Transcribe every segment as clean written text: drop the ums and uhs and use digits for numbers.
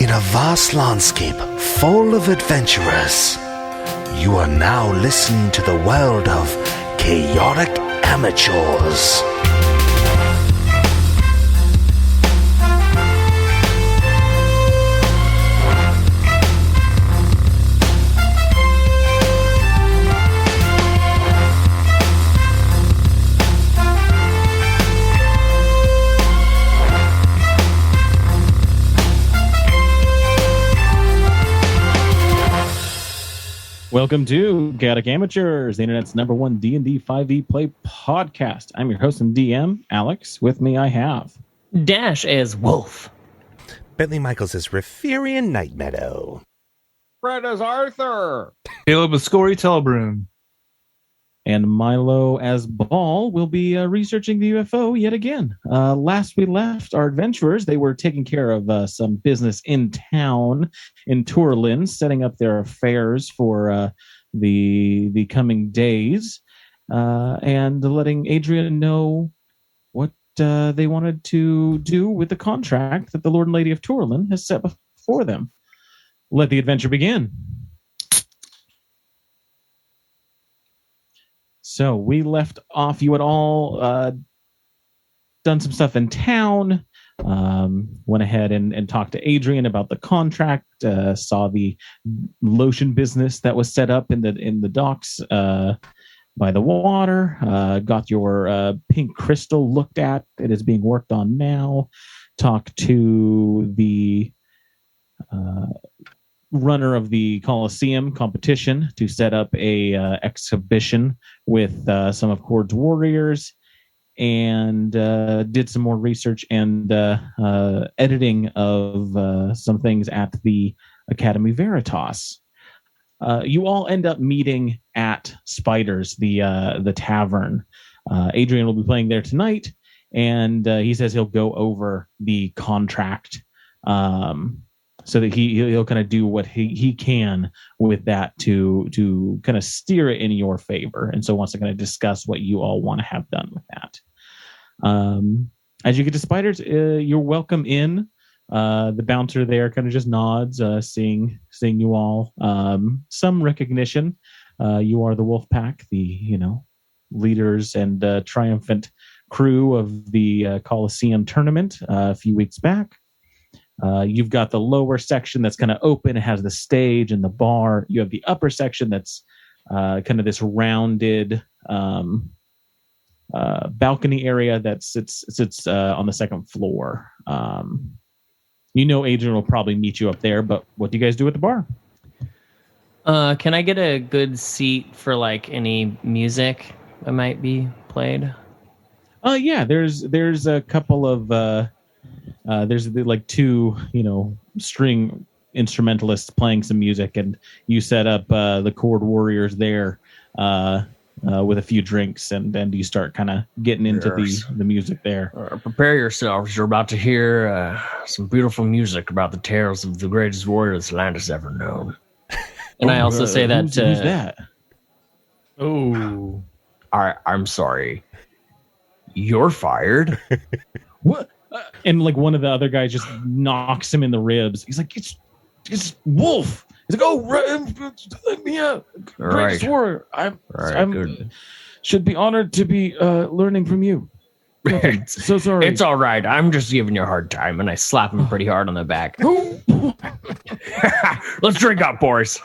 In a vast landscape full of adventurers, you are now listening to the world of chaotic amateurs. Welcome to Chaotic Amateurs, the internet's #1 D&D 5e play podcast. I'm your host and DM, Alex. With me, I have Dash as Wolf, Bentley Michaels as Riferian Night Meadow, Fred as Arthur, Caleb as Scory Telbroon, and Milo as Ball. Will be researching the UFO yet again. Last we left our adventurers, they were taking care of some business in town in Tourlin, setting up their affairs for the coming days, and letting Adrian know what they wanted to do with the contract that the Lord and Lady of Tourlin has set before them. Let the adventure begin. So we left off. You had all done some stuff in town. Went ahead and talked to Adrian about the contract. Saw the lotion business that was set up in the docks by the water. Got your pink crystal looked at. It is being worked on now. Talked to the runner of the Coliseum competition to set up a exhibition with some of Cord's warriors, and did some more research and editing of some things at the Academy Veritas. You all end up meeting at Spiders, the tavern. Adrian will be playing there tonight, and he says he'll go over the contract so that he'll kind of do what he can with that to kind of steer it in your favor. And so wants to kind of discuss what you all want to have done with that. As you get to Spiders, you're welcome in. The bouncer there kind of just nods, seeing you all. Some recognition. You are the Wolf Pack, the leaders and triumphant crew of the Coliseum tournament a few weeks back. You've got the lower section that's kind of open. It has the stage and the bar. You have the upper section that's kind of this rounded balcony area that sits on the second floor. Adrian will probably meet you up there, but what do you guys do at the bar? can I get a good seat for like any music that might be played? Yeah, there's a couple of there's like two string instrumentalists playing some music, and you set up the Chord Warriors there with a few drinks, and you start kind of getting into the music there. Prepare yourselves. You're about to hear some beautiful music about the tales of the greatest warrior this land has ever known. And I also say that who's that? Oh, I'm sorry. You're fired. What? And like one of the other guys just knocks him in the ribs. He's like, it's Wolf. He's like, let me out. Greatest warrior. I'm good. Should be honored to be learning from you. So sorry. It's all right. I'm just giving you a hard time, and I slap him pretty hard on the back. Let's drink up, boys.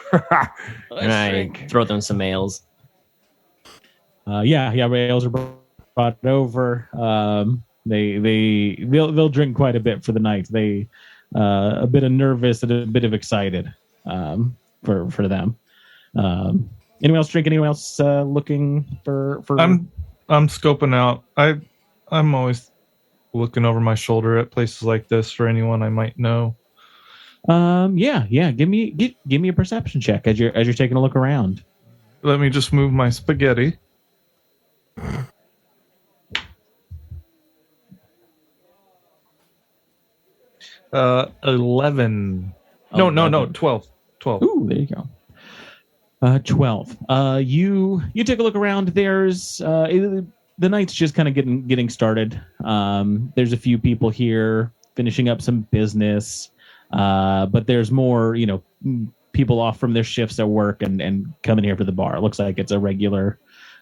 And I throw them some ales. Yeah, ales are brought over. They'll drink quite a bit for the night. They a bit of nervous and a bit of excited for them. Anyone else drink? Anyone else looking for? I'm scoping out. I'm always looking over my shoulder at places like this for anyone I might know. Yeah. Give me a perception check as you're taking a look around. Let me just move my spaghetti. 11. No, 12. Ooh, there you go. 12. You take a look around. There's the night's just kind of getting started. There's a few people here finishing up some business. But there's more, people off from their shifts at work and coming here for the bar. It looks like it's a regular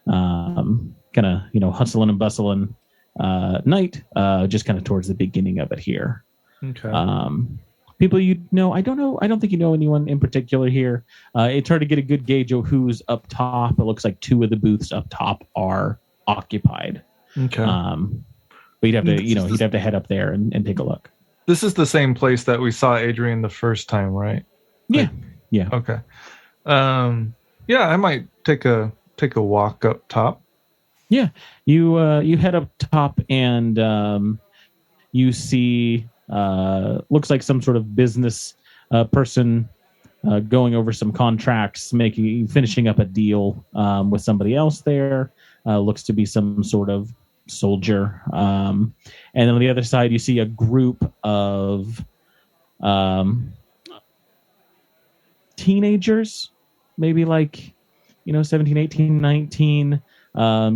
kind of, hustling and bustling night, just kind of towards the beginning of it here. Okay. People I don't think you know anyone in particular here. It's hard to get a good gauge of who's up top. It looks like 2 of the booths up top are occupied. Okay. But you'd have to head up there and take a look. This is the same place that we saw Adrian the first time, right? Yeah. Yeah. Okay. I might take a walk up top. Yeah. You head up top and you see looks like some sort of business person going over some contracts, finishing up a deal with somebody else there. Looks to be some sort of soldier. And then on the other side, you see a group of teenagers, maybe 17, 18, 19,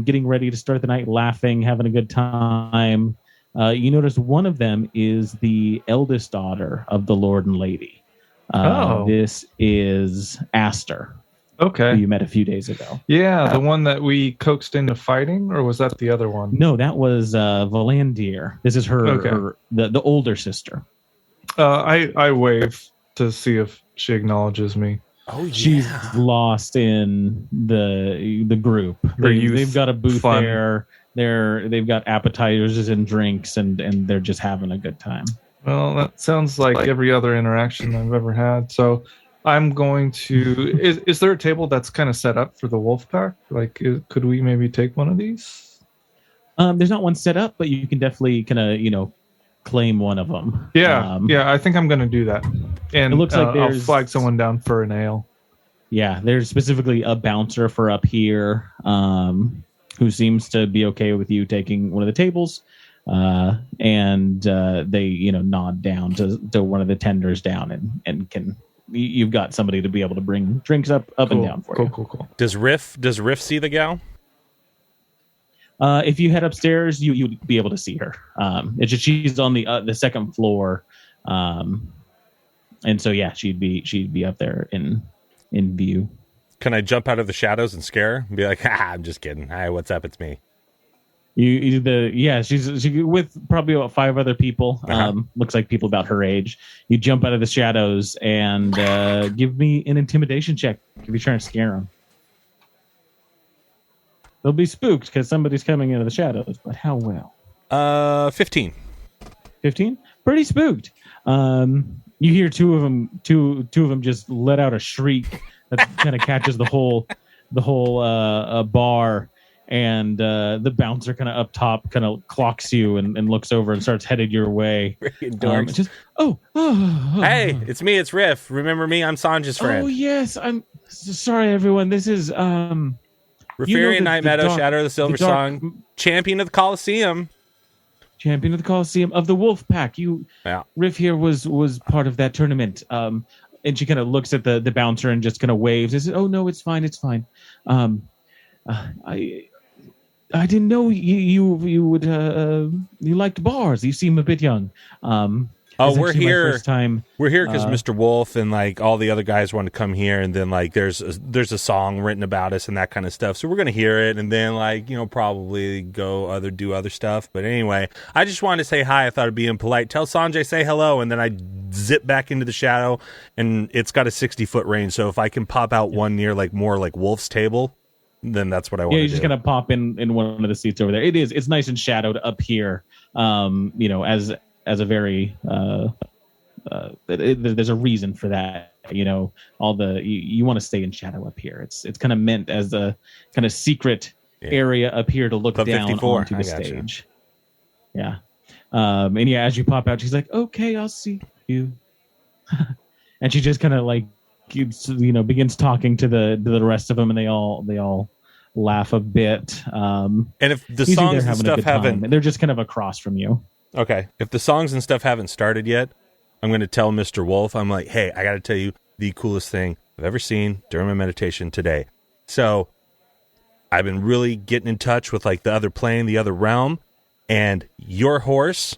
getting ready to start the night, laughing, having a good time. You notice one of them is the eldest daughter of the Lord and Lady. This is Aster. Okay. Who you met a few days ago. Yeah, the one that we coaxed into fighting, or was that the other one? No, that was Valandir. This is her the older sister. I wave to see if she acknowledges me. Oh, yeah. She's lost in the group. They've got a booth there. They've got appetizers and drinks, and they're just having a good time. Well, that sounds like every other interaction I've ever had. So I'm going to... Is there a table that's kind of set up for the wolf pack? Could we maybe take one of these? There's not one set up, but you can definitely kind of, claim one of them. Yeah, I think I'm going to do that. And it looks like I'll flag someone down for an ale. Yeah, there's specifically a bouncer for up here who seems to be okay with you taking one of the tables. And they, nod down to one of the tenders down and can... You've got somebody to be able to bring drinks up cool. And down for you. Cool. Does Riff see the gal? If you head upstairs, you'd be able to see her. It's just she's on the second floor, and so she'd be up there in view. Can I jump out of the shadows and scare her and be like, I'm just kidding. Hi, what's up? It's me. She's with probably about 5 other people. Looks like people about her age. You jump out of the shadows and give me an intimidation check if you're trying to scare them. They'll be spooked because somebody's coming into the shadows, but how well? 15. 15? Pretty spooked. You hear two of them just let out a shriek that kind of catches the whole bar. And the bouncer kind of up top kind of clocks you and looks over and starts headed your way. Just hey, it's me, it's Riff. Remember me? I'm Sanjay's friend. Oh yes, I'm sorry, everyone. This is Rafarian Night Meadow, Shadow of the Silver Song, champion of the Coliseum. Champion of the Coliseum of the Wolf Pack. Riff here was part of that tournament. And she kind of looks at the bouncer and just kind of waves and says, "Oh no, it's fine. I didn't know you would you liked bars. You seem a bit young." We're here. First time. We're here because Mr. Wolf and all the other guys want to come here, and then there's a song written about us and that kind of stuff. So we're gonna hear it, and then probably go do other stuff. But anyway, I just wanted to say hi. I thought it'd be impolite. Tell Sanjay say hello, and then I zip back into the shadow, and it's got a 60-foot range. So if I can pop out one near more like Wolf's table, then that's what I want to do. Yeah, you're just going to pop in one of the seats over there. It's nice and shadowed up here, as a very, there's a reason for that. You want to stay in shadow up here. It's kind of meant as a kind of secret area up here to look down 54. Onto the stage. Yeah. As you pop out, she's like, "Okay, I'll see you." And she just kind of begins talking to the rest of them, and they all laugh a bit. And if the songs and stuff haven't, they're just kind of across from you. Okay. If the songs and stuff haven't started yet, I'm going to tell Mr. Wolf, I'm like, "Hey, I got to tell you the coolest thing I've ever seen during my meditation today." So I've been really getting in touch with the other plane, the other realm, and your horse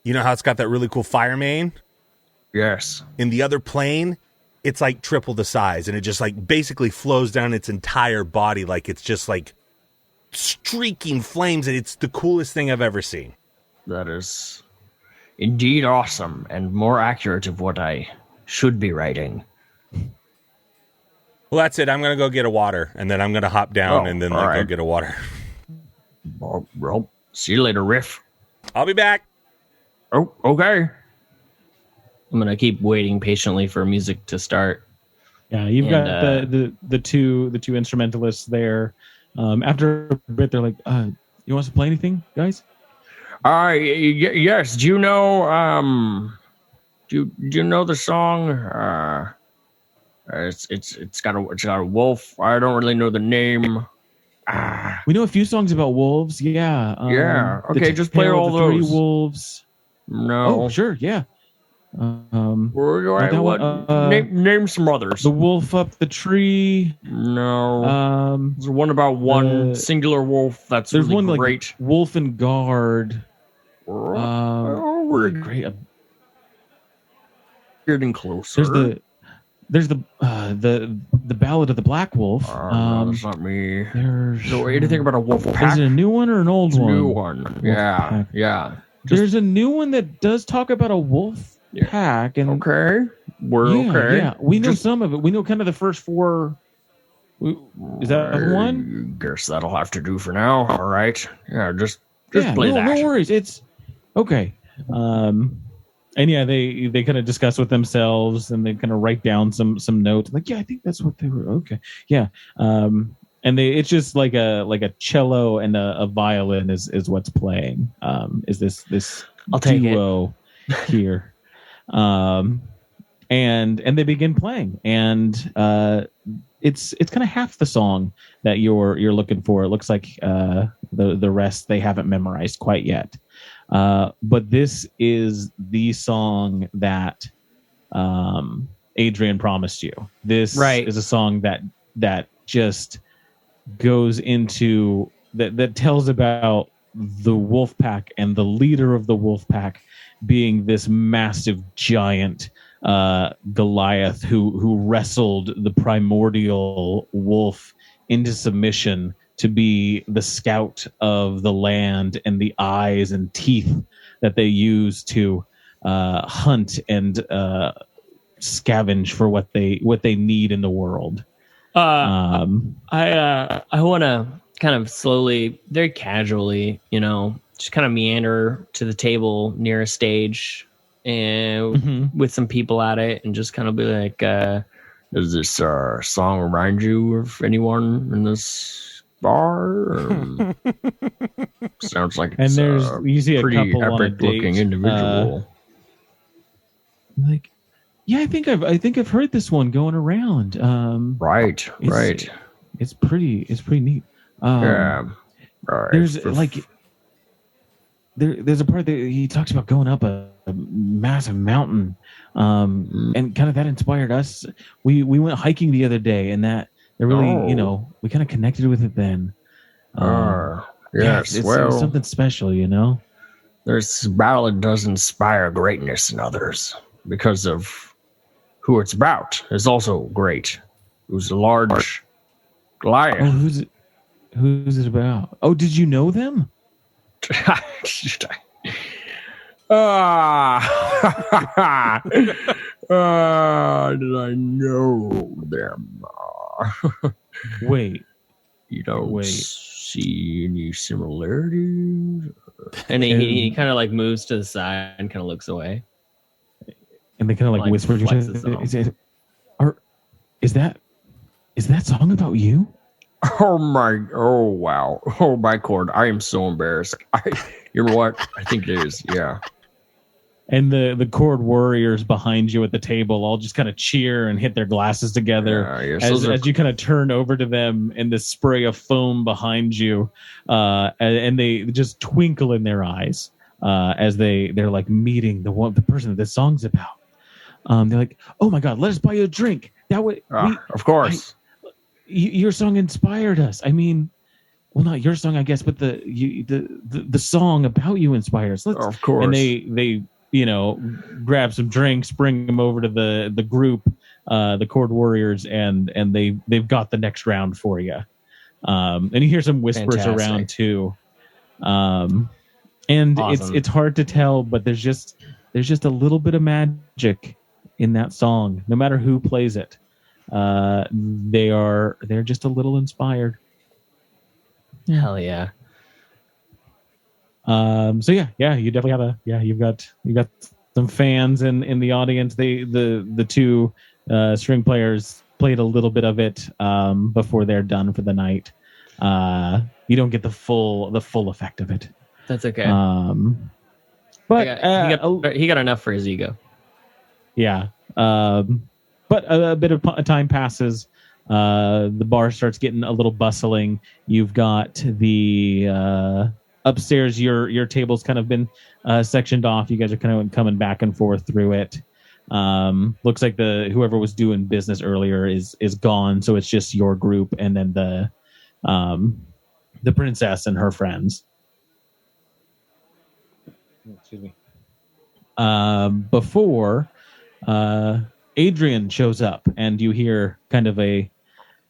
You know how it's got that really cool fire main? Yes. In the other plane, it's like triple the size, and it just like basically flows down its entire body like it's just like streaking flames, and it's the coolest thing I've ever seen. That is indeed awesome and more accurate of what I should be writing. Well, that's it. I'm going to go get a water, and then I'm going to hop down and then go get a water. Well, see you later, Riff. I'll be back. Oh, okay. I'm going to keep waiting patiently for music to start. Yeah, you've got the two instrumentalists there. After a bit, they're like, "You want us to play anything, guys?" Yes. Do you know? Do you know the song? It's got a wolf. I don't really know the name. We know a few songs about wolves. Yeah. Yeah. Okay, just play all the those. 3 wolves. No. Oh, sure. Yeah. Name some others. The wolf up the tree. No. There's one about one singular wolf. There's really one great. Like Wolf and Guard. We're great. Getting closer. There's the Ballad of the Black Wolf. No, that's not me. So what do you think about a wolf pack? Is it a new one or an old one? New one. Yeah. There's a new one that does talk about a wolf pack. And okay. Okay. Yeah, we know some of it. We know kind of the first 4. Is that one? Guess that'll have to do for now. All right. Yeah, just play that. No worries. It's okay. And yeah, they kind of discuss with themselves, and they kind of write down some notes. Like, yeah, I think that's what they were. Okay, yeah. And it's just like a cello and a violin is what's playing. Is this I'll take duo here? And they begin playing, and it's kind of half the song that you're looking for. It looks like the rest they haven't memorized quite yet. But this is the song that Adrian promised you. This is a song that just goes into that tells about the wolf pack and the leader of the wolf pack being this massive giant Goliath who wrestled the primordial wolf into submission to be the scout of the land and the eyes and teeth that they use to hunt and scavenge for what they need in the world. I want to kind of slowly, very casually, just kind of meander to the table near a stage and with some people at it, and just kind of be like, does this song remind you of anyone in this bar? Sounds like it's you see a pretty couple on a epic looking date, individual. Like, yeah, I think I've heard this one going around. Right. It's pretty neat. Yeah. Right. There's a part that he talks about going up a massive mountain, and kind of that inspired us. We went hiking the other day, and that really, we kind of connected with it then. Yes, it was something special, This ballad does inspire greatness in others because of who it's about. Is also great. Who's a large Goliath. Oh, who's it about? Oh, did you know them? Did I know them? Wait. You don't see any similarities? And he kind of like moves to the side and kind of looks away. And they kind of like whisper to each other. Is that song about you? Oh wow. Oh my cord. I am so embarrassed. You know what? I think it is. Yeah. And the Cord warriors behind you at the table all just kind of cheer and hit their glasses together as you kind of turn over to them, and this spray of foam behind you, and they just twinkle in their eyes as they're like meeting the person that this song's about. They're like, "Oh my God, let us buy you a drink." That way, of course. Your song inspired us. I mean, well, not your song, I guess, but the song about you inspires. Of course. And they grab some drinks, bring them over to the group, the Chord Warriors, and they've got the next round for you. And you hear some whispers Fantastic. around too. And Awesome. it's hard to tell, but there's just a little bit of magic in that song. No matter who plays it, they're just a little inspired. Hell yeah. So yeah, you definitely have you've got some fans in the audience. The two string players played a little bit of it before they're done for the night. You don't get the full effect of it. That's okay. But he got enough for his ego. yeah. But a bit of time passes. The bar starts getting a little bustling. You've got the upstairs. Your table's kind of been sectioned off. You guys are kind of coming back and forth through it. Looks like whoever was doing business earlier is gone, so it's just your group and then the princess and her friends. Excuse me. Before Adrian shows up, and you hear kind of a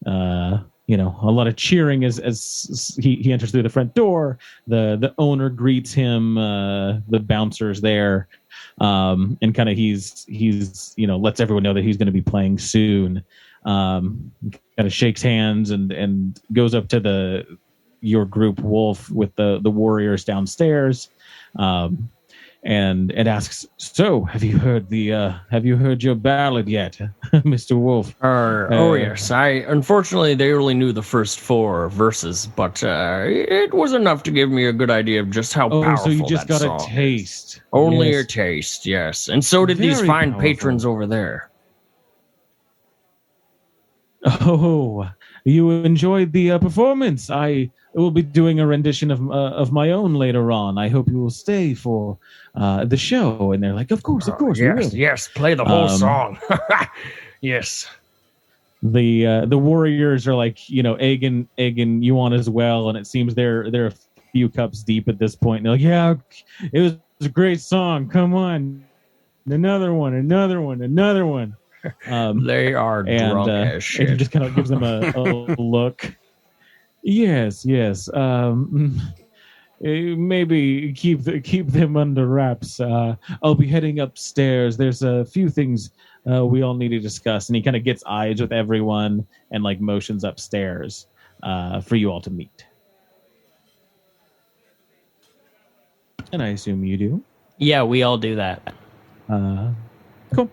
lot of cheering as he enters through the front door. The owner greets him, the bouncers there, and kind of he's lets everyone know that he's going to be playing soon. Kind of shakes hands and goes up to your group, Wolf, with the warriors downstairs. And asks, "So, have you heard your ballad yet, Mr. Wolf?" Yes. Unfortunately, they only knew the first 4 verses, but it was enough to give me a good idea of just how powerful so you just that got song a taste. is. Only Yes. a taste, yes. And so did these Very fine powerful. patrons over there. Oh, you enjoyed the performance. I will be doing a rendition of my own later on. I hope you will stay for the show. And they're like, of course, we will. Yes, play the whole Um, song. Yes. The warriors are like, egging you on as well, and it seems they're a few cups deep at this point. And they're like, yeah, it was a great song. Come on, another one. They are drunk as And shit. he just kind of gives them a look. Yes. Maybe keep them under wraps. I'll be heading upstairs. There's a few things we all need to discuss. And he kind of gets eyes with everyone and like motions upstairs for you all to meet. And I assume you do. Yeah, we all do that. Cool.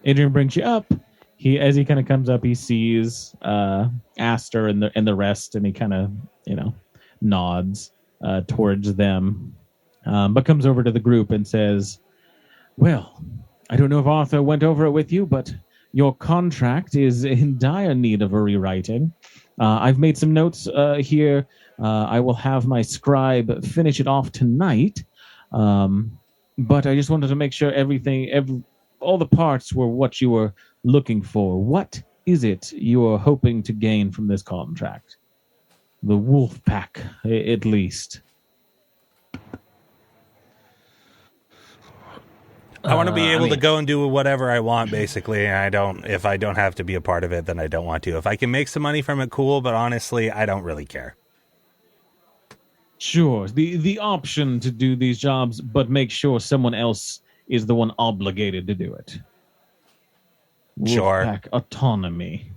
Adrian brings you up. As he kind of comes up, he sees Aster and the rest, and he kind of nods towards them, but comes over to the group and says, "Well, I don't know if Arthur went over it with you, but your contract is in dire need of a rewriting. I've made some notes here. I will have my scribe finish it off tonight, but I just wanted to make sure all the parts were what you were looking for. What is it you are hoping to gain from this contract? The wolf pack, at least." I want to be able to go and do whatever I want, basically. And if I don't have to be a part of it, then I don't want to. If I can make some money from it, cool. But honestly, I don't really care. Sure, the option to do these jobs, but make sure someone else is the one obligated to do it. Sure. Wolfpack autonomy.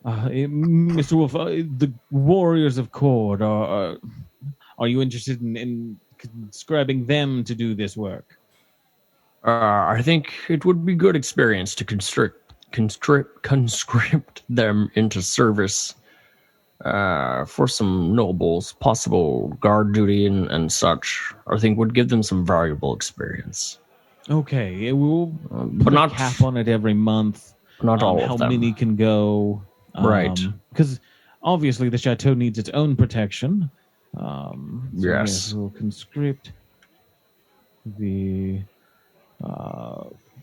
Mr. Wolf, the warriors of Chord, are you interested in conscribing them to do this work? I think it would be good experience to conscript them into service for some nobles, possible guard duty and such. I think would give them some valuable experience. Okay, it will But put not a cap on it every month. Not all how of them. many can go. Right. Because obviously the chateau needs its own protection. Yes. We'll conscript the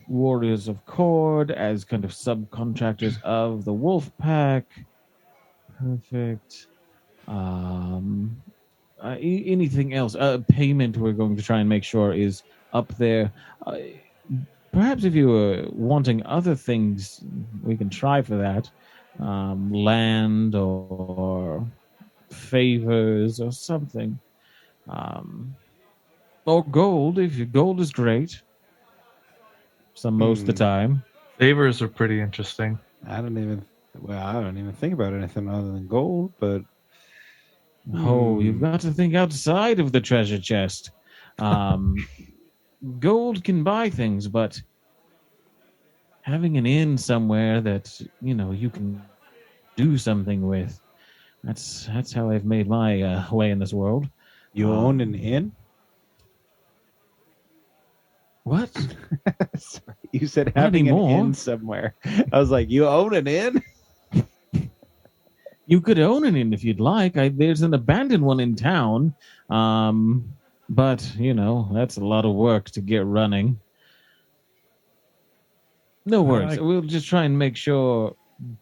warriors of Cord as kind of subcontractors of the wolf pack. Perfect. Anything else? Payment we're going to try and make sure is up there. Perhaps if you were wanting other things, we can try for that. Land or favors or something. Or gold, if gold is great. Most of the time. Favors are pretty interesting. I don't even think about anything other than gold, but Oh, you've got to think outside of the treasure chest. Gold can buy things, but having an inn somewhere that, you can do something with, that's how I've made my way in this world. you own an inn? What? Sorry, you said Not having an anymore. inn somewhere. I was like, you own an inn? You could own an inn if you'd like. There's an abandoned one in town, but that's a lot of work to get running. No worries. We'll just try and make sure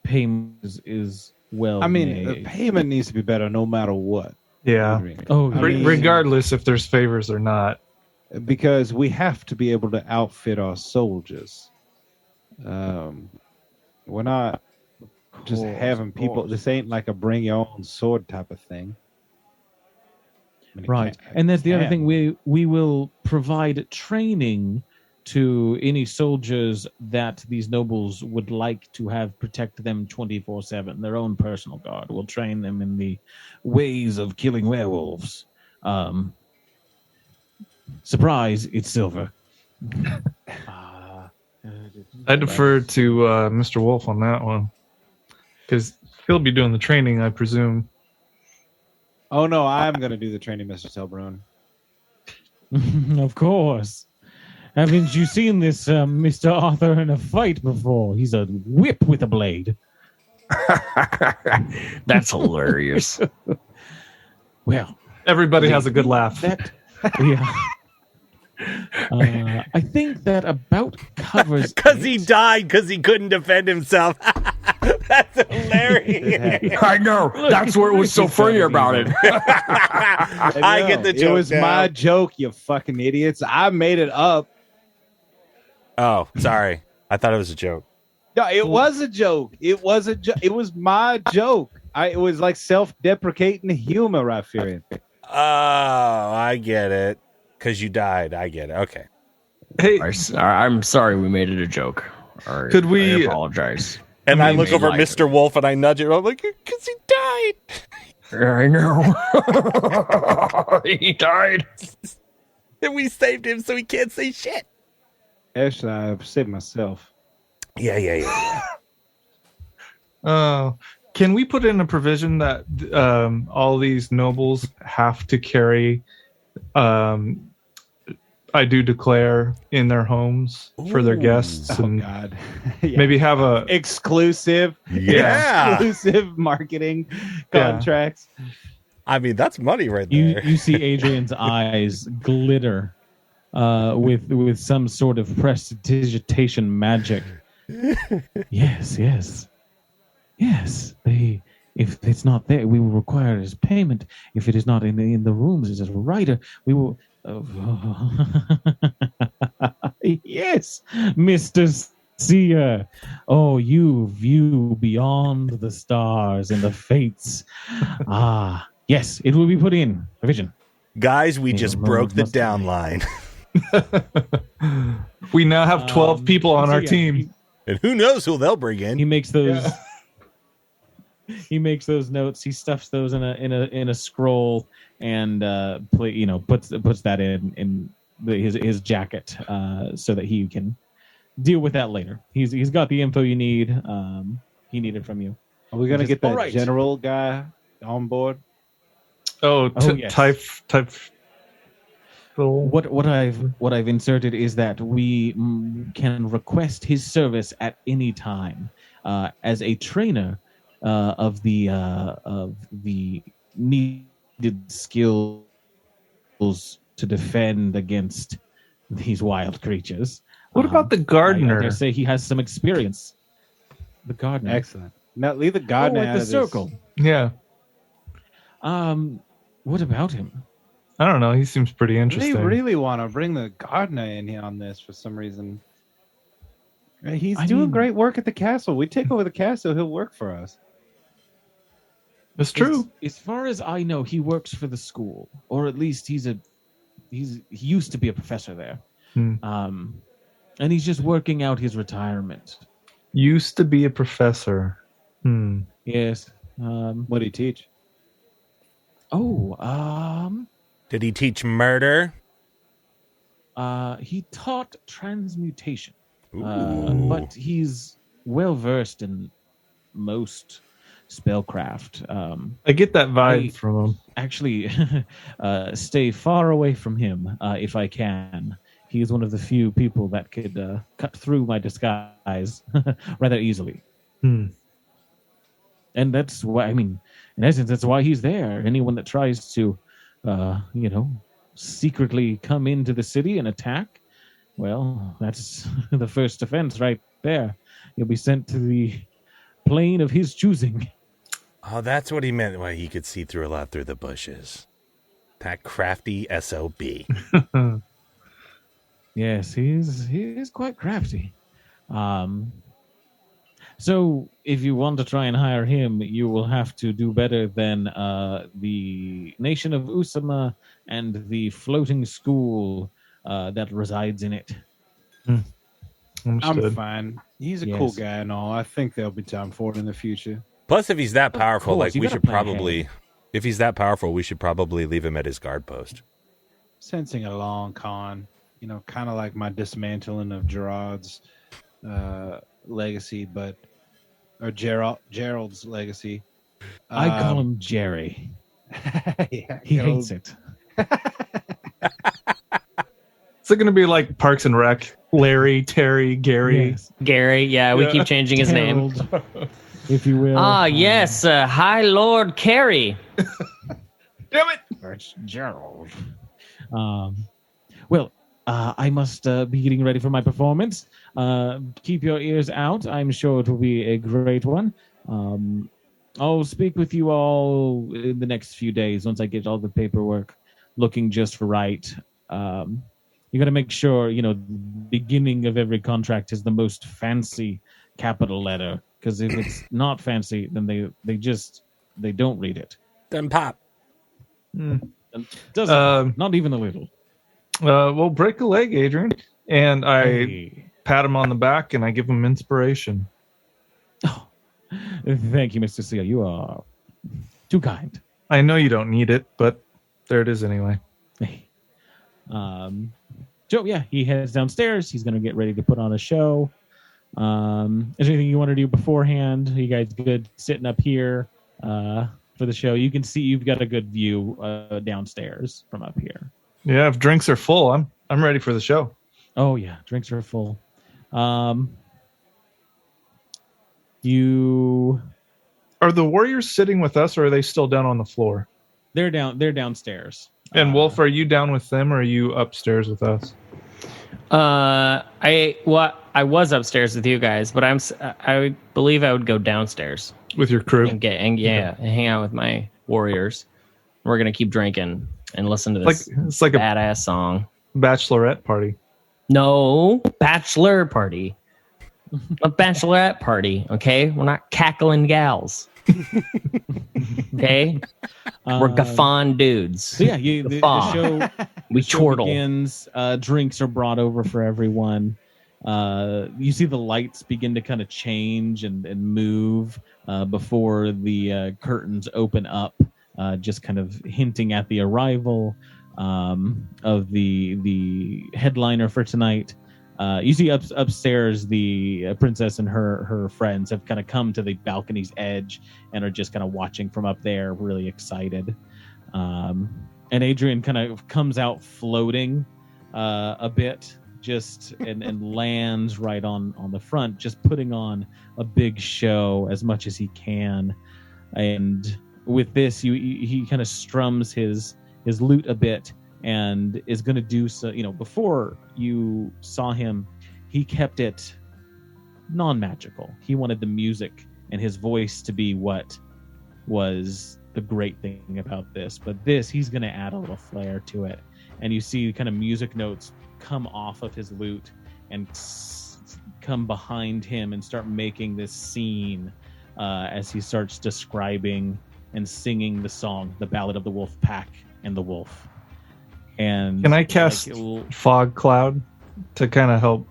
payment is well. I mean, the made. payment needs to be better no matter what. Yeah. Oh, I mean- Regardless if there's favors or not. Because we have to be able to outfit our soldiers. We're not just having people. This ain't like a bring your own sword type of thing. I mean, it right. can- And that's the other can. thing. We will provide training to any soldiers that these nobles would like to have protect them 24/7. Their own personal guard. We'll train them in the ways of killing werewolves. Surprise! It's silver. I defer to Mr. Wolf on that one. Because he'll be doing the training, I presume. Oh no, I'm gonna do the training, Mr. Selbrun. Of course. Haven't you seen this Mr. Arthur in a fight before? He's a whip with a blade. That's hilarious. Well, Everybody has a good laugh. that yeah. I think that about covers Because he it. died because he couldn't defend himself. That's hilarious. I know. That's what was so funny about it. I get the joke. It was now. my joke, you fucking idiots. I made it up. Oh, sorry. I thought it was a joke. No, it was a joke. It was it was my joke. It was like self-deprecating humor, I fear. Oh, I get it. Because you died. I get it. Okay. Hey, I'm sorry we made it a joke. All right, Could we- I apologize. And I look made over at light Mr. Wolf and I nudge him. I'm like, because he died. I know. He died. And we saved him so he can't say shit. Actually, I've saved myself. Yeah. can we put in a provision that all these nobles have to carry I do declare in their homes for their guests Oh and God! Yeah. maybe have a exclusive, Yeah. exclusive marketing contracts. I mean, that's money right You there. you see Adrian's eyes glitter with some sort of prestidigitation magic. Yes. If it's not there, we will require it as payment. If it is not in the rooms as a writer, we will. Yes, Mr. Seer. Oh, you view beyond the stars and the fates. Yes, it will be put in provision. Guys, we Yeah, just no, broke the must be. down line. we now have 12 people on so our yeah, team. And who knows who they'll bring in. He makes those. He makes those notes. He stuffs those in a scroll and puts that in his jacket so that he can deal with that later. He's got the info you need. He needed from you. Are we gonna Just- get that alright. general guy on board? Yes. Type. What I've inserted is that we can request his service at any time as a trainer of the needed skills to defend against these wild creatures. What about the gardener? I dare say he has some experience. The gardener. Excellent. Now leave the gardener at out the of circle. Yeah. What about him? I don't know. He seems pretty They interesting. really want to bring the gardener in here on this for some reason. He's doing great work at the castle. We take over the castle, he'll work for us. It's true. As far as I know, he works for the school, or at least he used to be a professor there. And he's just working out his retirement. Used to be a professor. Yes. What did he teach? Did he teach murder? He taught transmutation. But he's well versed in most spellcraft. I get that vibe from him. Actually, stay far away from him if I can. He's one of the few people that could cut through my disguise rather easily. And that's why, in essence, that's why he's there. Anyone that tries to, secretly come into the city and attack, well, that's the first offense right there. You'll be sent to the plane of his choosing. Oh, that's what he meant. Why he could see through a lot through the bushes. That crafty SOB. Yes, he is quite crafty. So if you want to try and hire him, you will have to do better than the nation of Usama and the floating school that resides in it. I'm fine. He's a cool guy and all. I think there'll be time for it in the future. Plus, if he's that powerful, course, we should probably, if he's that powerful, we should probably leave him at his guard post. Sensing a long con, kind of like my dismantling of Gerard's legacy, or Gerald's legacy. I call him Jerry. Yeah, he hates it. Is it going to be like Parks and Rec? Larry, Terry, Gary. Yes. Gary, we keep changing his name. If you will. Yes. Hi, Lord Carey. Damn it! It's Gerald. Well, I must be getting ready for my performance. Keep your ears out. I'm sure it will be a great one. I'll speak with you all in the next few days once I get all the paperwork looking just right. You got to make sure, the beginning of every contract is the most fancy capital letter. Because if it's not fancy, then they don't read it. Then pop. Doesn't. Not even a little. Well, break a leg, Adrian. And I pat him on the back and I give him inspiration. Oh, thank you, Mr. Seal. You are too kind. I know you don't need it, but there it is anyway. So, he heads downstairs. He's going to get ready to put on a show. Is there anything you want to do beforehand? Are you guys good sitting up here for the show? You can see you've got a good view downstairs from up here. Yeah, if drinks are full, I'm ready for the show. Oh yeah, drinks are full. Are the warriors sitting with us, or are they still down on the floor? They're downstairs. And Wolf, are you down with them, or are you upstairs with us? I was upstairs with you guys, but I believe I would go downstairs with your crew and hang out with my warriors. We're gonna keep drinking and listen to this it's like a badass song. Bachelorette party. No, bachelor party. A bachelorette party, okay? We're not cackling gals. Okay? We're gaffon dudes. So the show we chortle. Begins, drinks are brought over for everyone. You see the lights begin to kind of change and move before the curtains open up, just kind of hinting at the arrival of the headliner for tonight. You see upstairs the princess and her friends have kind of come to the balcony's edge and are just kind of watching from up there, really excited. And Adrian kind of comes out floating a bit, just and lands right on the front, just putting on a big show as much as he can. And with this, he kind of strums his lute a bit and is going to do so. Before you saw him, he kept it non-magical. He wanted the music and his voice to be what was the great thing about this. But this, he's going to add a little flair to it. And you see kind of music notes come off of his lute and come behind him and start making this scene as he starts describing and singing the song, the Ballad of the Wolf Pack and the Wolf. And can I cast fog cloud to kind of help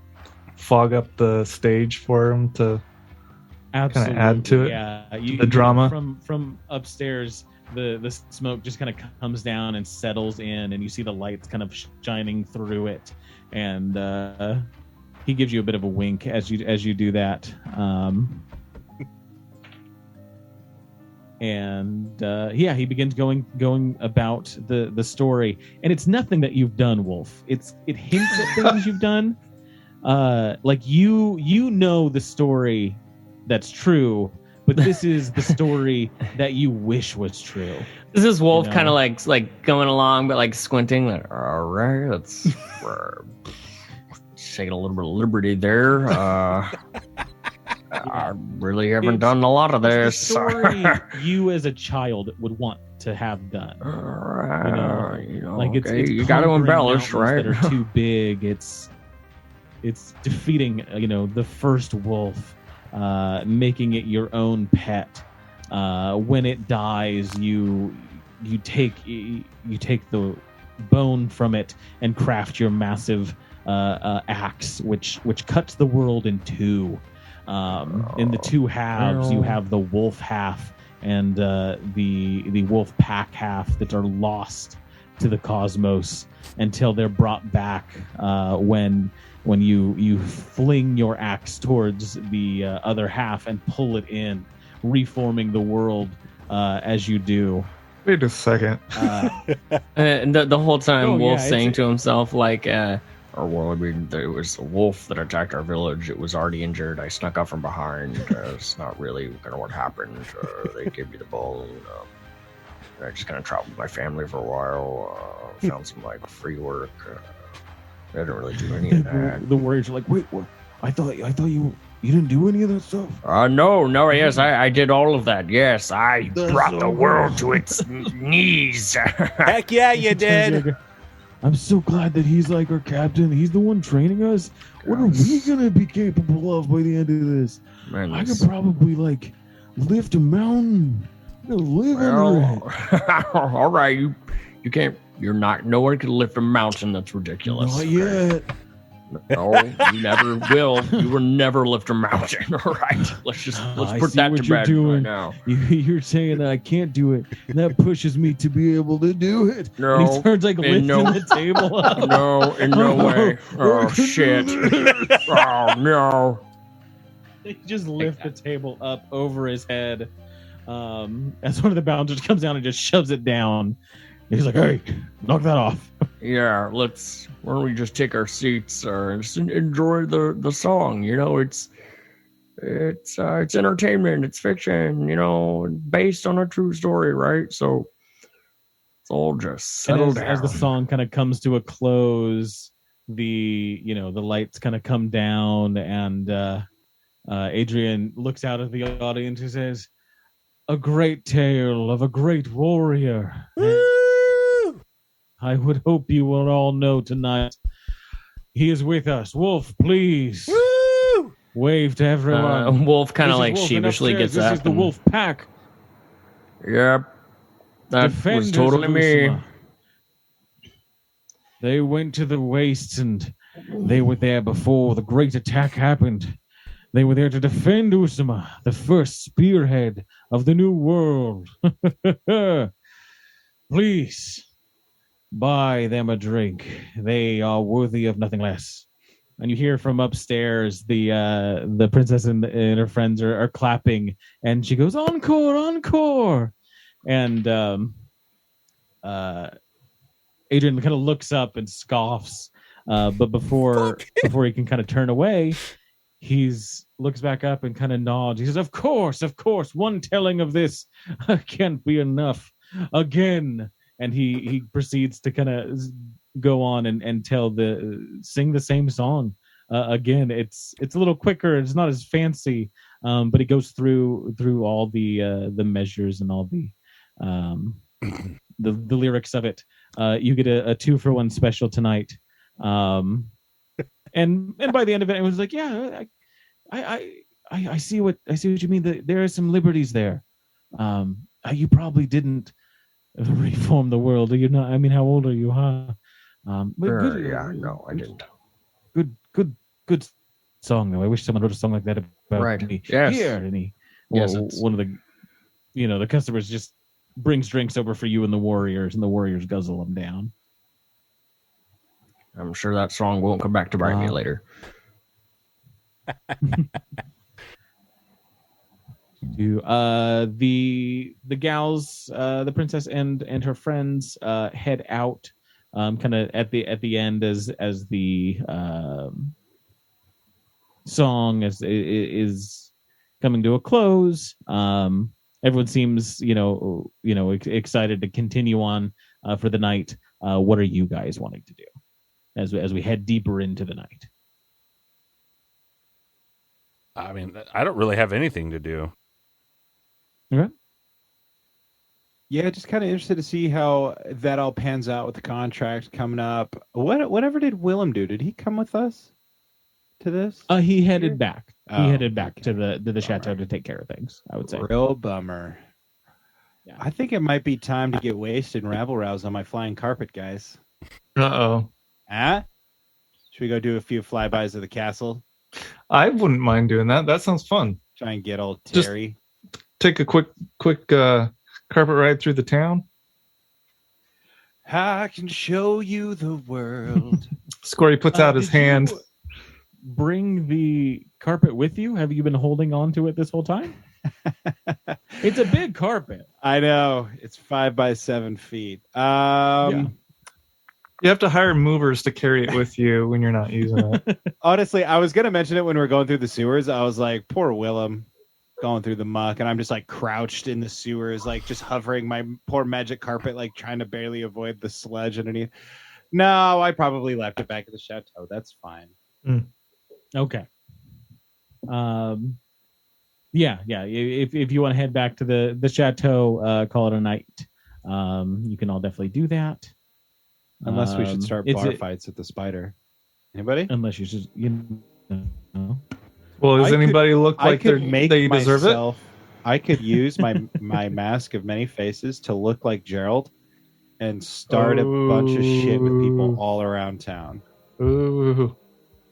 fog up the stage for him to kind of add to it? Yeah, the drama from upstairs. The smoke just kind of comes down and settles in, and you see the lights kind of shining through it. And he gives you a bit of a wink as you do that. He begins going about the story, and it's nothing that you've done, Wolf. It hints at things you've done. Like you know the story that's true, but this is the story that you wish was true. This is Wolf kind of like going along, but like squinting. Like, all right, let's taking a little bit of liberty there. I really haven't done a lot of this. The story you as a child would want to have done. Like it's you got to embellish, right? That are too big. It's defeating, the first wolf, making it your own pet. When it dies, you take the bone from it and craft your massive axe, which cuts the world in two. In the two halves, you have the wolf half and the wolf pack half that are lost to the cosmos until they're brought back when you fling your axe towards the other half and pull it in, reforming the world as you do. Wait a second. And the whole time, Wolf's saying to himself, like, well, I mean, there was a wolf that attacked our village. It was already injured. I snuck up from behind. It's not really kind of what happened. They gave me the bone. I just kind of traveled with my family for a while. Found some like free work. I didn't really do any of that. The warriors are like, wait, what? I thought you didn't do any of that stuff. No, yes, I did all of that. Yes, I brought the world to its knees. Heck yeah, you did. I'm so glad that he's like our captain. He's the one training us. What are we gonna be capable of by the end of this? Man, I could probably like lift a mountain. Live under it. All right, you can't. You're not. No one can lift a mountain. That's ridiculous. Not yet. No, you never will. You will never lift a mountain. All right, let's put that to bed right now. You're saying that I can't do it, and that pushes me to be able to do it. No, and he starts like lifting the table up. No, in no way. Oh shit! Oh no! They just lift the table up over his head. As one of the bouncers comes down and just shoves it down. He's like, "Hey, knock that off." Yeah, why don't we just take our seats and just enjoy the song? It's entertainment, it's fiction, based on a true story, right? So it's all just settled down. As the song kind of comes to a close, the lights kind of come down, and Adrian looks out at the audience and says, "A great tale of a great warrior." I would hope you will all know tonight he is with us. Wolf, please. Woo! Wave to everyone. Wolf kind of like sheepishly gets up. This is the Wolf Pack. Yep. That was totally me. They went to the wastes and they were there before the great attack happened. They were there to defend Usama, the first spearhead of the new world. Please. Buy them a drink. They are worthy of nothing less. And you hear from upstairs the princess and her friends are clapping, and she goes, "Encore, encore!" And Adrian kind of looks up and scoffs, but before he can kind of turn away, looks back up and kind of nods. He says, of course, one telling of this can't be enough. Again." And he proceeds to kind of go on and sing the same song again, it's a little quicker. It's not as fancy, but it goes through all the measures and all the the lyrics of it. You get a 2-for-1 special tonight, and by the end of it, it was like, yeah, I see what you mean. There are some liberties there. You probably didn't reform the world. Are you not? I mean, how old are you, huh? No, I didn't. Good song though. I wish someone wrote a song like that about me. Yes. Here, and one of the, the customers just brings drinks over for you and the Warriors guzzle them down. I'm sure that song won't come back to bite me later. The gals, the princess and her friends head out, kind of at the end as the song is coming to a close. Everyone seems excited to continue on for the night. What are you guys wanting to do as we head deeper into the night? I mean, I don't really have anything to do. Okay. Yeah, just kind of interested to see how that all pans out with the contract coming up. Whatever did Willem do? Did he come with us to this? He headed back. Oh, he headed back okay. to the chateau Bummer. to take care of things, I would say. Real bummer. Yeah. I think it might be time to get wasted and rabble rouse on my flying carpet, guys. Uh-oh. Huh? Should we go do a few flybys of the castle? I wouldn't mind doing that. That sounds fun. Try and get old Just- Terry. Take a quick carpet ride through the town. I can show you the world. Scory puts out his Did you hand. Bring the carpet with you? Have you been holding on to it this whole time? It's a big carpet. I know. It's 5 by 7 feet. Yeah. You have to hire movers to carry it with you when you're not using it. Honestly, I was going to mention it when we were going through the sewers. I was like, poor Willem going through the muck, and I'm just like crouched in the sewers, like just hovering my poor magic carpet, like trying to barely avoid the sludge underneath. No, I probably left it back at the chateau. That's fine. Okay. Yeah. If you want to head back to the chateau, call it a night. You can all definitely do that. Unless we should start bar fights at the Spider. Anybody? Unless you just Well, does anybody look like they deserve it? I could use my mask of many faces to look like Gerald and start a bunch of shit with people all around town. Ooh.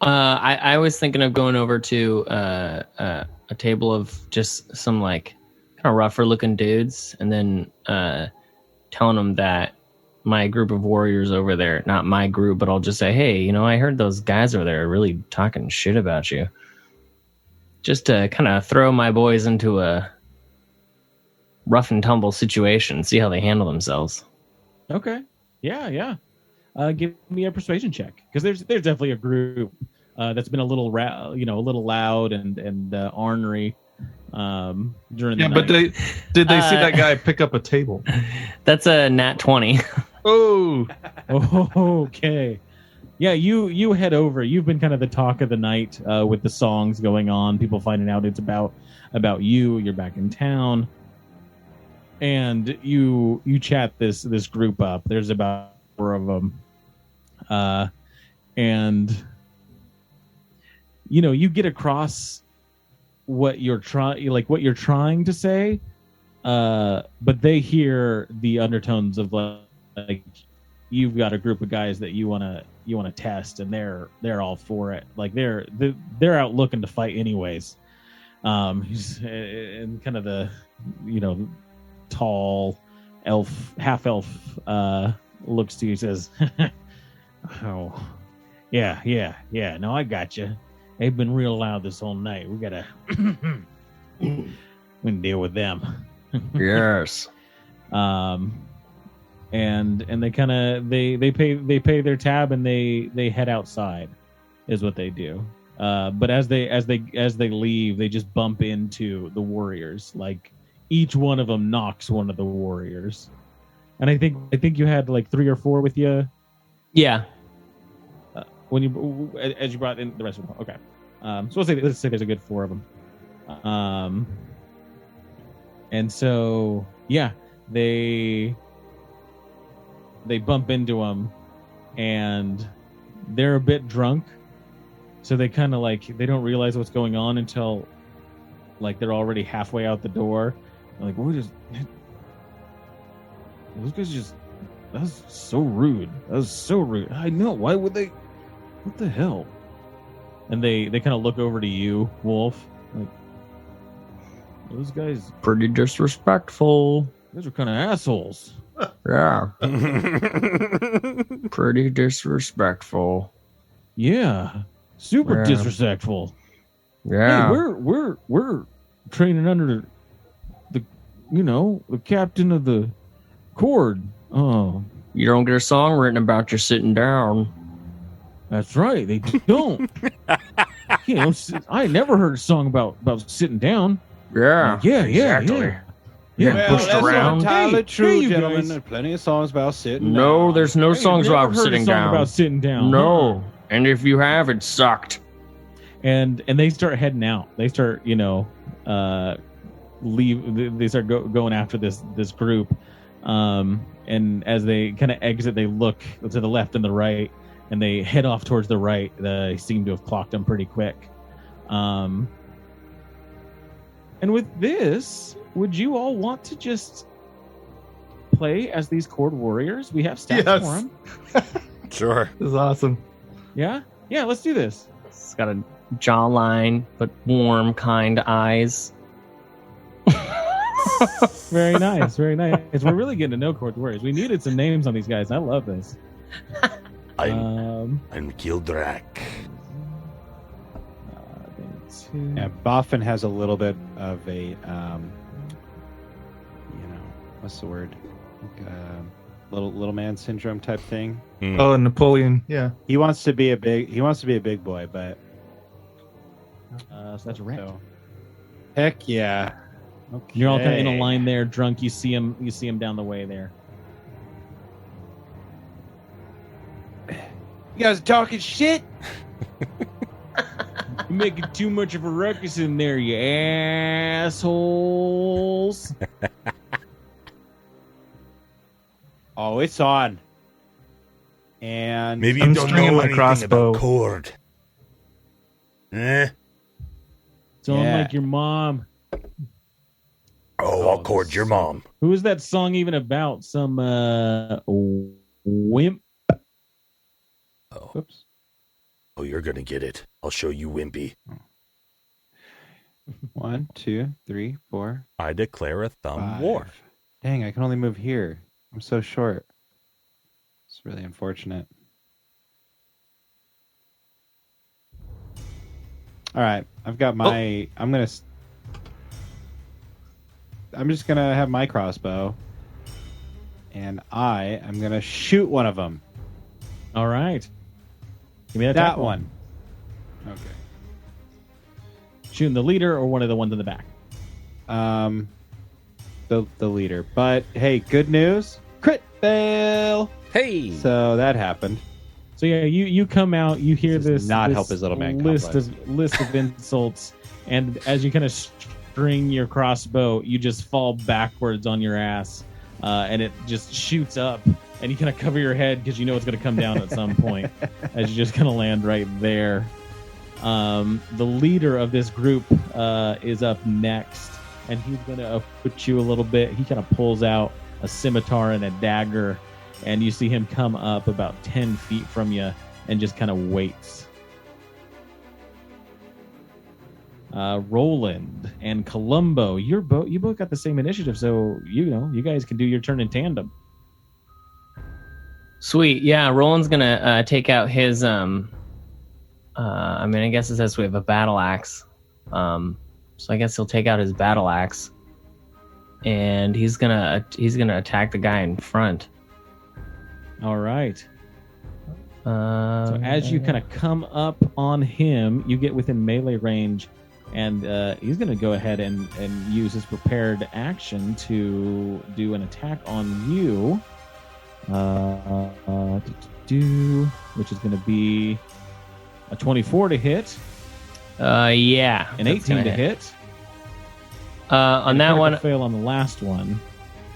I was thinking of going over to a table of just some like kind of rougher looking dudes, and then telling them that my group of warriors over there, not my group, but I'll just say, hey, I heard those guys over there are really talking shit about you. Just to kind of throw my boys into a rough and tumble situation, see how they handle themselves. Okay. Yeah. Give me a persuasion check, because there's definitely a group that's been a little loud and ornery during the night. But did they see that guy pick up a table? That's a nat 20. Oh. Okay. Yeah, you head over. You've been kind of the talk of the night with the songs going on. People finding out it's about you. You're back in town, and you chat this group up. There's about 4 of them, and you get across what you're trying to say, but they hear the undertones of like you've got a group of guys that you want to test, and they're all for it. Like they're out looking to fight anyways. He's and kind of the tall half elf looks to you, says, oh yeah, no, I got you. They've been real loud this whole night. We gotta we can deal with them. Yes. And they kind of they pay their tab, and they head outside, is what they do. But as they leave, they just bump into the warriors. Like each one of them knocks one of the warriors, and I think you had like 3 or 4 with you. Yeah. when you as you brought in the rest of them. Okay. So let's say there's a good 4 of them. And so yeah, they bump into them, and they're a bit drunk, so they kind of like they don't realize what's going on until like they're already halfway out the door. They're like, those guys just, that was so rude. That was so rude. I know. Why would they? What the hell? And they kind of look over to you, Wolf. Like, those guys Pretty disrespectful. are kind of assholes. Yeah. Pretty disrespectful. Yeah, super Yeah. disrespectful. Yeah. Hey, we're training under the captain of the Cord. Oh, You don't get a song written about you sitting down. that's right. They don't. I never heard a song about sitting down. Yeah. Yeah, exactly. yeah. Yeah, Well, pushed that's around. not entirely Hey, true, you gentlemen. guys. There's plenty of songs about sitting No, down. there's no Hey, songs never about heard sitting a song down. about sitting down. No. And if you have, it sucked. And they start heading out. They start, leave. They start going after this group. And as they kind of exit, they look to the left and the right, and they head off towards the right. They seem to have clocked them pretty quick. And with this, would you all want to just play as these Cord warriors? We have stats Yes. for them. Sure. This is awesome. Yeah, let's do this. It's got a jawline, but warm, kind eyes. Very nice, very nice. We're really getting to know Cord warriors. We needed some names on these guys. I love this. I'm Gildrak. Yeah, Boffin has a little bit of a, what's the word? Like, little man syndrome type thing. Oh, Napoleon. Yeah. He wants to be a big boy, but So that's a rat. so, heck yeah. Okay. You're all kind of in a line there, drunk. You see him down the way there. You guys are talking shit. You're making too much of a ruckus in there, you assholes. Oh, it's on. And Maybe you I'm don't stringing know my anything crossbow. about Cord. So Yeah. like your mom. Oh, I'll cord your mom. Who is that song even about? Some wimp? Oops. Oh, you're gonna get it. I'll show you, Wimpy. 1, 2, 3, 4, I declare a thumb 5. war. Dang, I can only move here. I'm so short. It's really unfortunate. All right, I've got my. I'm just gonna have my crossbow, and I am gonna shoot one of them. All right. Give me that That top one. Okay. Shooting the leader or one of the ones in the back? The leader. But hey, good news. Crit fail. Hey. So that happened. So yeah, you come out, you hear This does this not this help his little man list complex. of insults, and as you kind of string your crossbow, you just fall backwards on your ass, and it just shoots up, and you kind of cover your head because you know it's going to come down at some point, as you just kind of land right there. The leader of this group is up next, and he's going to put you a little bit. He kind of pulls out a scimitar and a dagger, and you see him come up about 10 feet from you and just kind of waits. Roland and Columbo, you both got the same initiative, so you guys can do your turn in tandem. Sweet. Yeah, Roland's gonna take out his I guess it says we have a battle axe. So I guess he'll take out his battle axe, and he's gonna attack the guy in front. All right. So as you kind of come up on him, you get within melee range, and he's going to go ahead and use his prepared action to do an attack on you. Which is going to be a 24 to hit, Yeah. an that's 18 gonna to hit. On and a that critical one, fail on the last one.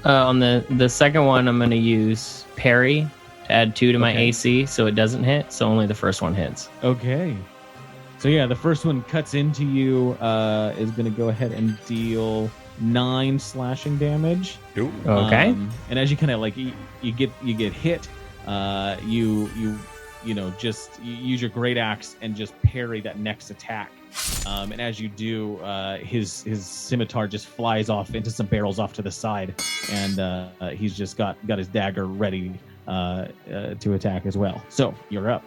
on the second one, I'm going to use parry to add 2 to my Okay. AC, so it doesn't hit. So only the first one hits. Okay. So yeah, the first one cuts into you. Is going to go ahead and deal 9 slashing damage. Ooh. Okay. And as you kind of like you get hit, you know, just you use your great axe and just parry that next attack. And as you do, his scimitar just flies off into some barrels off to the side, and he's just got his dagger ready to attack as well. So you're up.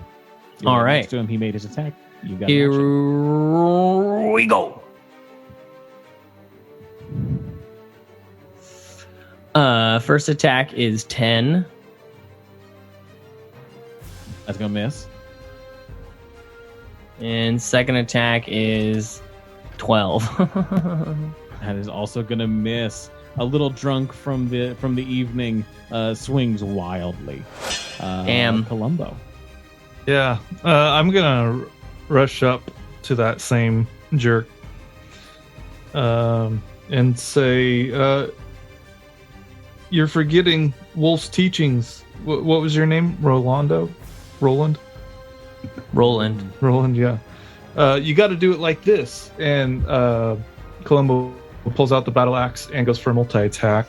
You're All right right. next to him. He made his attack. You got Here action. we go. First attack is 10. That's gonna miss. And second attack is 12. That is also gonna miss. A little drunk from the evening, swings wildly. Damn. Columbo. Yeah, I'm gonna rush up to that same jerk and say, "You're forgetting Wolf's teachings. What was your name? Roland. Roland. Roland. Yeah. You got to do it like this." And Columbo pulls out the battle axe and goes for a multi-attack.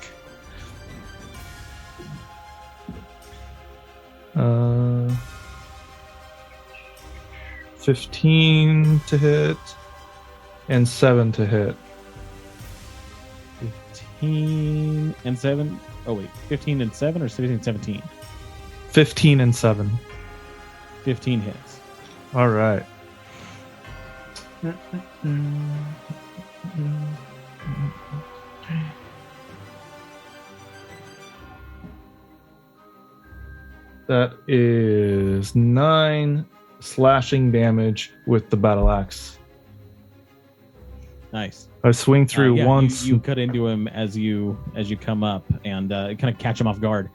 15 to hit and 7 to hit. 15 and 7. Oh wait, 15 and 7 or 17? 15 and 7. 15 hits. All right. That is 9 slashing damage with the battle axe. Nice. I swing through Yeah, once. You cut into him as you come up and kind of catch him off guard.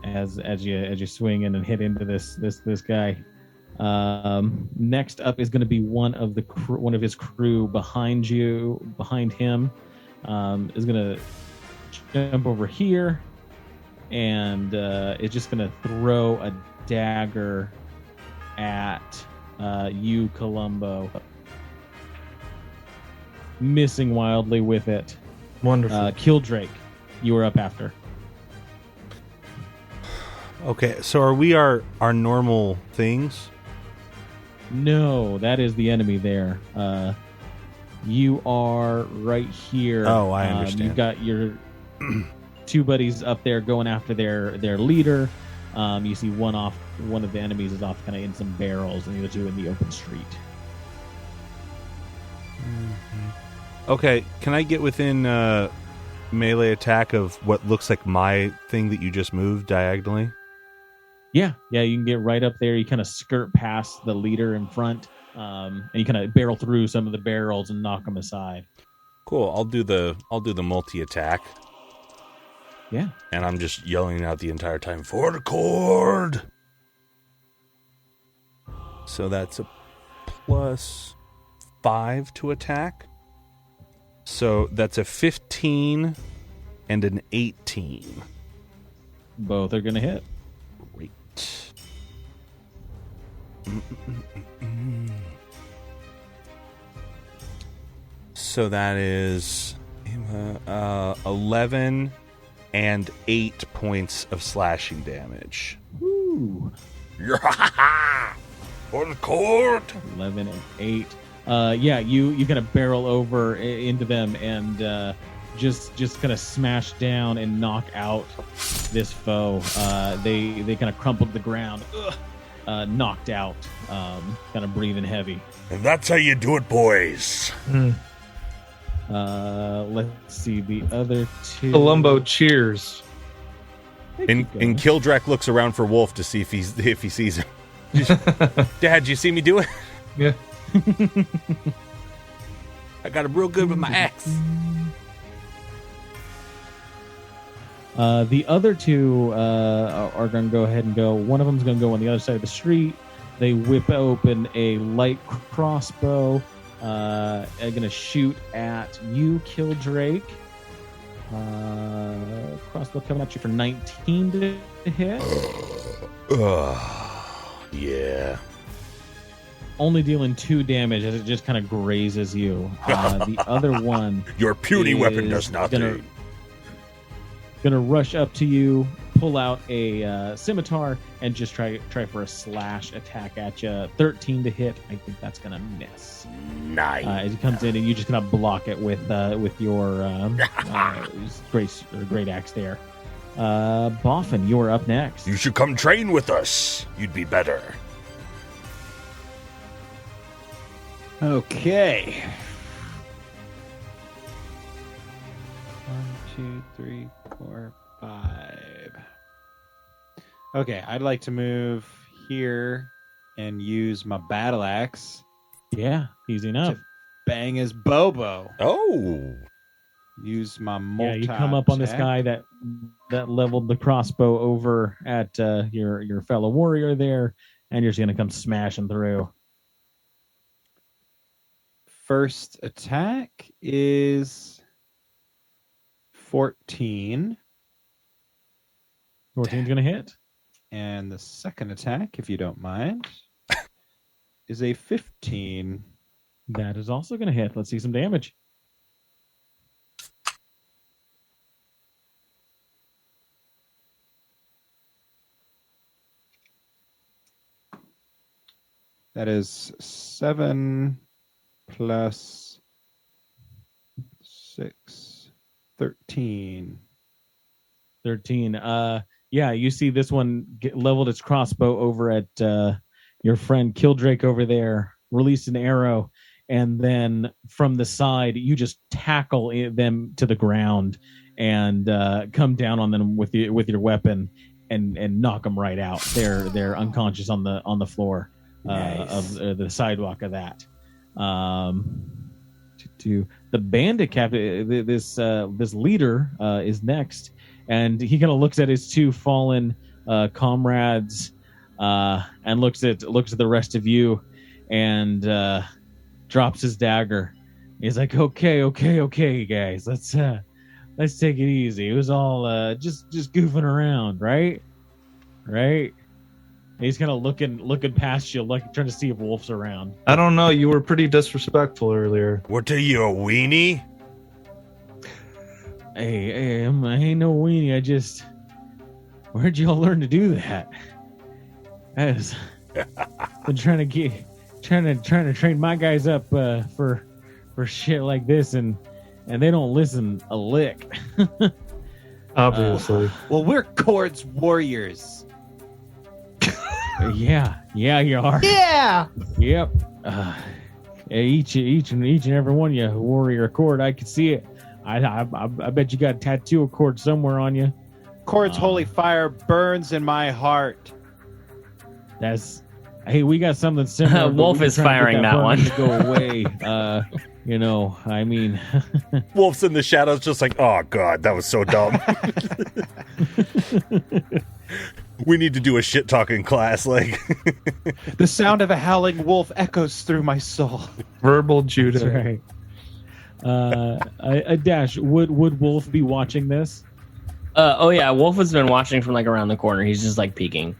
As you swing in and hit into this guy. Next up is going to be one of his crew behind him. Is going to jump over here and is just going to throw a dagger at you, Columbo. Missing wildly with it. Wonderful. Killdrake, you were up after. Okay, so are we our normal things? No, that is the enemy there. You are right here. Oh, I understand. You've got your two buddies up there going after their leader. You see one of the enemies is off kind of in some barrels, and the other two in the open street. Okay, can I get within melee attack of what looks like my thing that you just moved diagonally? Yeah, you can get right up there. You kind of skirt past the leader in front, and you kind of barrel through some of the barrels and knock them aside. Cool. I'll do the multi attack. Yeah. And I'm just yelling out the entire time, "For the cord!" So that's a +5 to attack. So that's a 15 and an 18. Both are going to hit. Great. So that is 11 and 8 points of slashing damage. Woo. For the cord! 11 and 8. Yeah, you kind of barrel over into them and just kind of smash down and knock out this foe. They kind of crumple to the ground, knocked out, kind of breathing heavy. And that's how you do it, boys. Let's see the other two. Columbo cheers. And Kildrak looks around for Wolf to see if he sees him. Dad, you see me do it? Yeah. I got him real good with my axe. The other two are going to go ahead and go. One of them's going to go on the other side of the street. They whip open a light crossbow. Are going to shoot at you, Killdrake. Crossbow coming at you for 19 to hit. Yeah. Only dealing 2 damage as it just kind of grazes you. The other one, Your puny weapon does nothing. Gonna rush up to you, pull out a scimitar, and just try for a slash attack at you. 13 to hit. I think that's gonna miss. Nice. As it comes in, and you just gonna block it with your great axe there. Boffin, you are up next. You should come train with us. You'd be better. Okay. 1, 2, 3, 4, 5. Okay, I'd like to move here and use my battle axe Yeah, easy enough. to bang his Bobo. Oh. Use my Yeah, multi. you come up on this guy that leveled the crossbow over at your fellow warrior there, and you're just gonna come smashing through. First attack is 14. 14's gonna hit. And the second attack, if you don't mind, is a 15. That is also gonna hit. Let's see some damage. That is 7 plus 6, 13. 13. Yeah, you see this one leveled its crossbow over at your friend Killdrake over there, released an arrow, and then from the side, you just tackle them to the ground and come down on them with your weapon and knock them right out. They're unconscious on the floor of the sidewalk of that. To the bandit captain, this leader is next. And he kind of looks at his 2 fallen comrades and looks at the rest of you and drops his dagger. He's like, okay, guys, let's take it easy. It was all just goofing around, right? And he's kind of looking past you, like trying to see if Wolf's around. I don't know. You were pretty disrespectful earlier. What are you, a weenie? Hey, I ain't no weenie. Where'd y'all learn to do that? I've been trying to train my guys up for shit like this, and they don't listen a lick. Obviously. Well, we're Cord's warriors. Yeah, you are. Yeah. Yep. Each and every one of you, warrior Cord. I can see it. I bet you got a tattoo of Cord somewhere on you. Cord's holy fire burns in my heart. Hey, we got something similar. Wolf is firing that one. To go away. I mean, Wolf's in the shadows, just like, oh god, that was so dumb. We need to do a shit talking class. Like, The sound of a howling wolf echoes through my soul. Verbal Judah. that's right. Dash, would Wolf be watching this? Oh yeah, Wolf has been watching from like around the corner. He's just like peeking,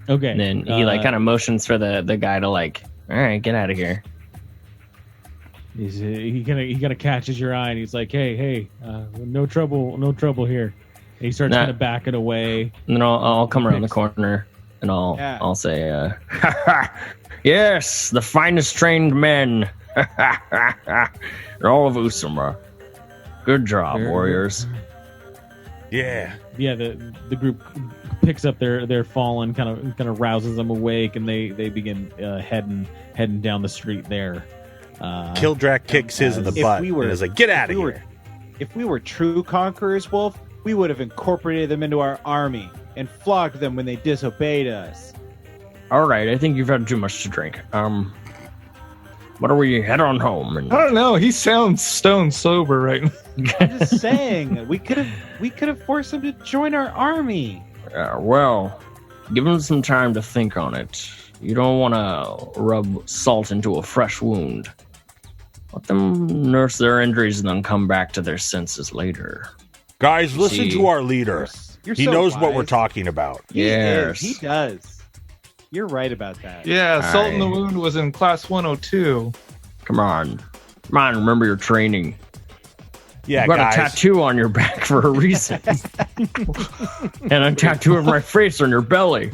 Okay. and then he like kind of motions for the guy to like, all right, get out of here. He kind of catches your eye, and he's like, hey, no trouble here. And he starts kind of backing away. And then I'll come around the corner and I'll say, yes, the finest trained men, all of Usama. Good job, warriors. yeah. Yeah, the group picks up their fallen, kind of rouses them awake, and they begin heading down the street there. Kildrak kicks his in the butt and is like, get out of here. If we were true conquerors, Wolf, we would have incorporated them into our army and flogged them when they disobeyed us. All right, I think you've had too much to drink. What are we head on home? I don't know. He sounds stone sober right now. I'm just saying, we could have forced him to join our army. Well, give him some time to think on it. You don't want to rub salt into a fresh wound. Let them nurse their injuries and then come back to their senses later. Guys, listen to our leader. You're He so knows what wise. we're talking about. Yes. He does. You're right about that. Yeah, salt in the Aye. wound was in class 102. Come on. Remember your training. Yeah, You got guys. a tattoo on your back for a reason. And a tattoo of my face on your belly.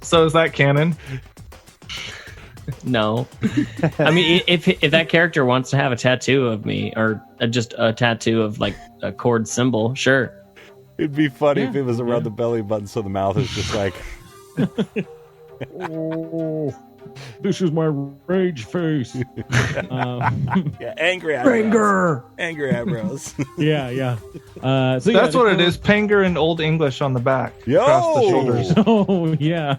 So is that canon? No. I mean, if that character wants to have a tattoo of me, or just a tattoo of like a chord symbol, sure. It'd be funny if Yeah, it was around yeah. the belly button, so the mouth is just like. Oh, this is my rage face. Yeah, angry eyebrows. Angry eyebrows. yeah. So That's what it is. Panger in Old English on the back. Yo! Across the shoulders. Oh yeah.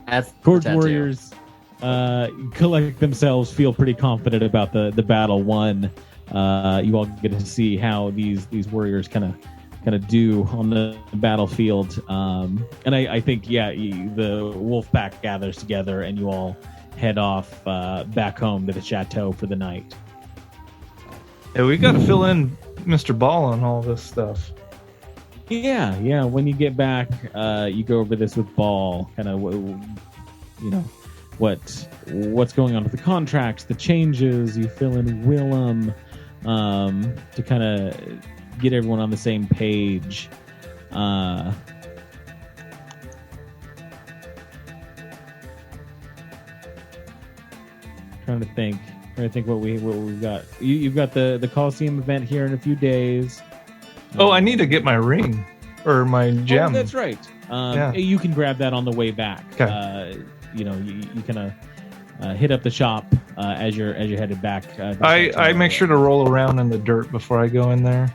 That's Chord the tattoo. warriors collect themselves, feel pretty confident about the battle won. You all get to see how these warriors kind of do on the battlefield. And I think the wolf pack gathers together and you all head off back home to the chateau for the night. Yeah, we got to fill in Mr. Ball on all this stuff. Yeah. When you get back, you go over this with Ball, kind of, what's going on with the contracts, the changes. You fill in Willem to kind of get everyone on the same page. Trying to think what we've got. You've got the Coliseum event here in a few days. Oh, I need to get my ring or my gem. Oh, that's right. Yeah. You can grab that on the way back. Okay. You kind of hit up the shop as you're headed back. I make sure to roll around in the dirt before I go in there.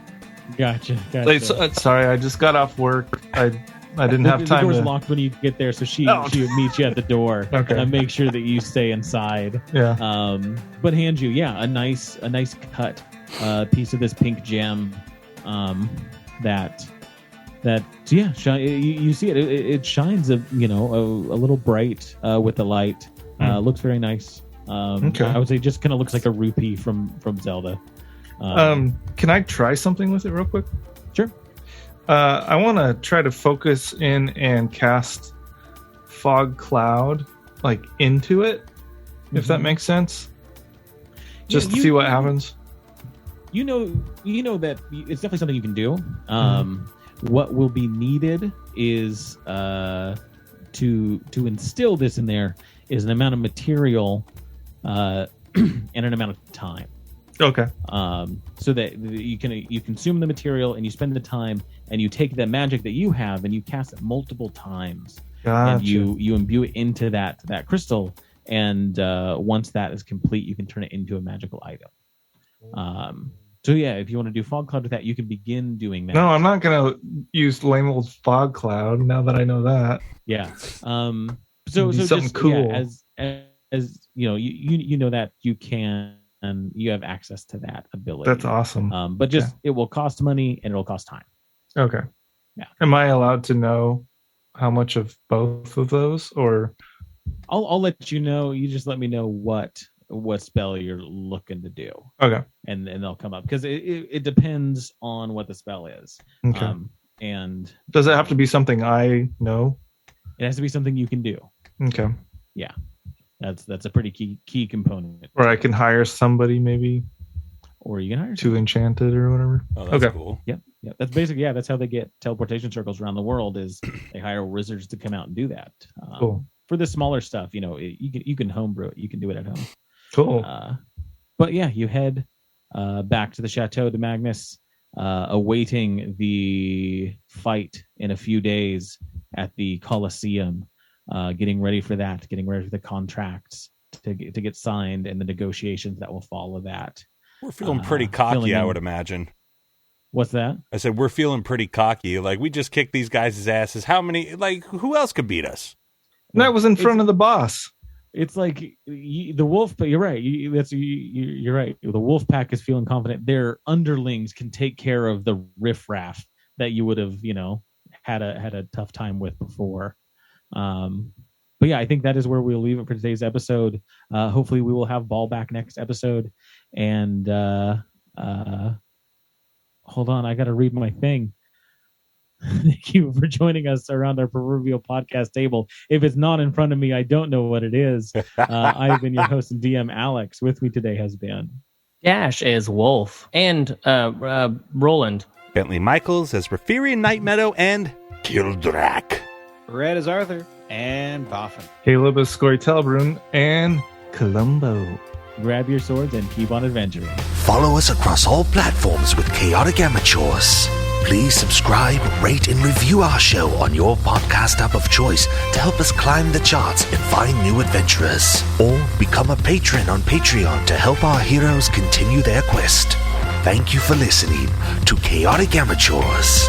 Gotcha. Like, sorry, I just got off work. I didn't have The time door's to. locked when you get there, so she meets you at the door. Okay. And make sure that you stay inside. Yeah. But hand you, a nice cut piece of this pink gem. You see it. It shines a little bright with the light. Looks very nice. Okay. I would say just kind of looks like a rupee from Zelda. Can I try something with it real quick? Sure. I want to try to focus in and cast fog cloud like into it, if that makes sense. Just to see what happens. You know that it's definitely something you can do. What will be needed is to instill this in there is an amount of material and an amount of time. Okay. So that you consume the material and you spend the time and you take the magic that you have and you cast it multiple times. Gotcha. And you imbue it into that crystal, and once that is complete, you can turn it into a magical item. So if you want to do fog cloud with that, you can begin doing that. No, I'm not gonna use lame old fog cloud now that I know that. Yeah. So Be something just, cool. As you know that you can, and you have access to that ability. That's awesome. But it will cost money and it'll cost time. Okay. Yeah. Am I allowed to know how much of both of those, or? I'll let you know. You just let me know what spell you're looking to do. Okay. And they'll come up because it depends on what the spell is. Okay. And Does it have to be something I know? it has to be something you can do. Okay. Yeah. That's a pretty key component. Or I can hire somebody maybe Or you can hire to enchant it or whatever. Oh, that's Okay. cool. Yep. That's basically that's how they get teleportation circles around the world. Is they hire wizards to come out and do that. Cool. For the smaller stuff, you can homebrew it. You can do it at home. Cool. But you head back to the Chateau de Magnus, awaiting the fight in a few days at the Colosseum, getting ready for that, getting ready for the contracts to get signed and the negotiations that will follow that. We're feeling pretty cocky, I would imagine. What's that? I said, we're feeling pretty cocky. Like, we just kicked these guys' asses. How many, who else could beat us? And that was in front of the boss. It's like the wolf, but you're right. You're right. The wolf pack is feeling confident. Their underlings can take care of the riffraff that you would have, had a tough time with before. But yeah, I think that is where we'll leave it for today's episode. Hopefully, we will have Ball back next episode. And hold on, I got to read my thing. Thank you for joining us around our proverbial podcast table. If it's not in front of me, I don't know what it is. I've been your host and DM, Alex. With me today has been Dash as Wolf and Roland. Bentley Michaels as Rafiri Night Meadow and Gildrak. Red is Arthur and Boffin. Caleb is Scory and Columbo. Grab your swords and keep on adventuring. Follow us across all platforms with Chaotic Amateurs. Please subscribe, rate, and review our show on your podcast app of choice to help us climb the charts and find new adventurers. Or become a patron on Patreon to help our heroes continue their quest. Thank you for listening to Chaotic Amateurs.